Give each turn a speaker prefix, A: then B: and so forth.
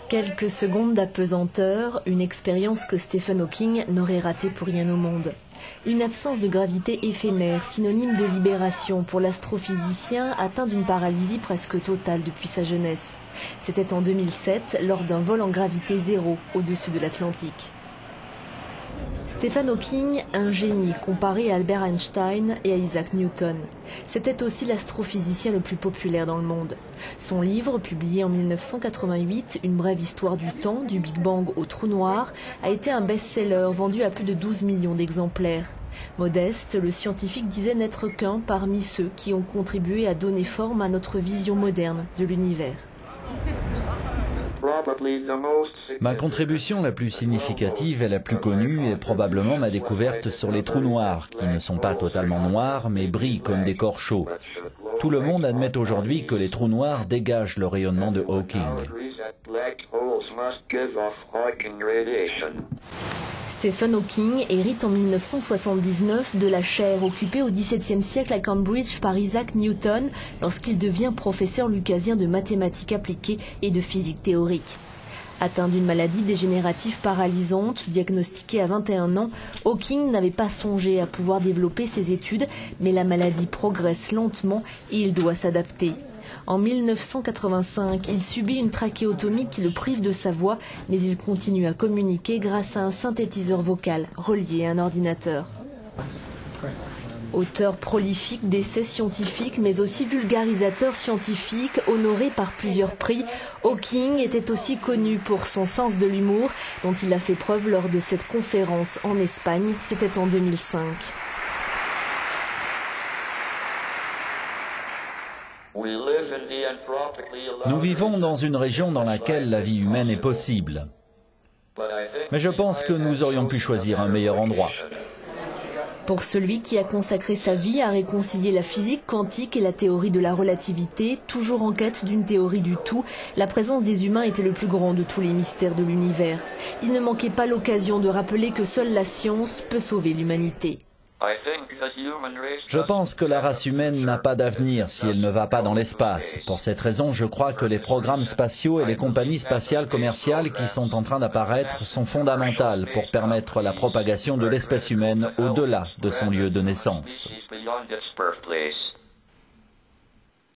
A: Quelques secondes d'apesanteur, une expérience que Stephen Hawking n'aurait ratée pour rien au monde. Une absence de gravité éphémère, synonyme de libération pour l'astrophysicien atteint d'une paralysie presque totale depuis sa jeunesse. C'était en 2007, lors d'un vol en gravité zéro au-dessus de l'Atlantique. Stephen Hawking, un génie comparé à Albert Einstein et à Isaac Newton. C'était aussi l'astrophysicien le plus populaire dans le monde. Son livre, publié en 1988, Une brève histoire du temps, du Big Bang au trou noir, a été un best-seller vendu à plus de 12 millions d'exemplaires. Modeste, le scientifique disait n'être qu'un parmi ceux qui ont contribué à donner forme à notre vision moderne de l'univers.
B: Ma contribution la plus significative et la plus connue est probablement ma découverte sur les trous noirs, qui ne sont pas totalement noirs, mais brillent comme des corps chauds. Tout le monde admet aujourd'hui que les trous noirs dégagent le rayonnement de Hawking.
A: Stephen Hawking hérite en 1979 de la chaire occupée au XVIIe siècle à Cambridge par Isaac Newton lorsqu'il devient professeur lucasien de mathématiques appliquées et de physique théorique. Atteint d'une maladie dégénérative paralysante, diagnostiquée à 21 ans, Hawking n'avait pas songé à pouvoir développer ses études, mais la maladie progresse lentement et il doit s'adapter. En 1985, il subit une trachéotomie qui le prive de sa voix, mais il continue à communiquer grâce à un synthétiseur vocal relié à un ordinateur. Auteur prolifique d'essais scientifiques, mais aussi vulgarisateur scientifique, honoré par plusieurs prix, Hawking était aussi connu pour son sens de l'humour, dont il a fait preuve lors de cette conférence en Espagne, c'était en 2005.
B: Nous vivons dans une région dans laquelle la vie humaine est possible. Mais je pense que nous aurions pu choisir un meilleur endroit.
A: Pour celui qui a consacré sa vie à réconcilier la physique quantique et la théorie de la relativité, toujours en quête d'une théorie du tout, la présence des humains était le plus grand de tous les mystères de l'univers. Il ne manquait pas l'occasion de rappeler que seule la science peut sauver l'humanité.
B: Je pense que la race humaine n'a pas d'avenir si elle ne va pas dans l'espace. Pour cette raison, je crois que les programmes spatiaux et les compagnies spatiales commerciales qui sont en train d'apparaître sont fondamentales pour permettre la propagation de l'espèce humaine au-delà de son lieu de naissance.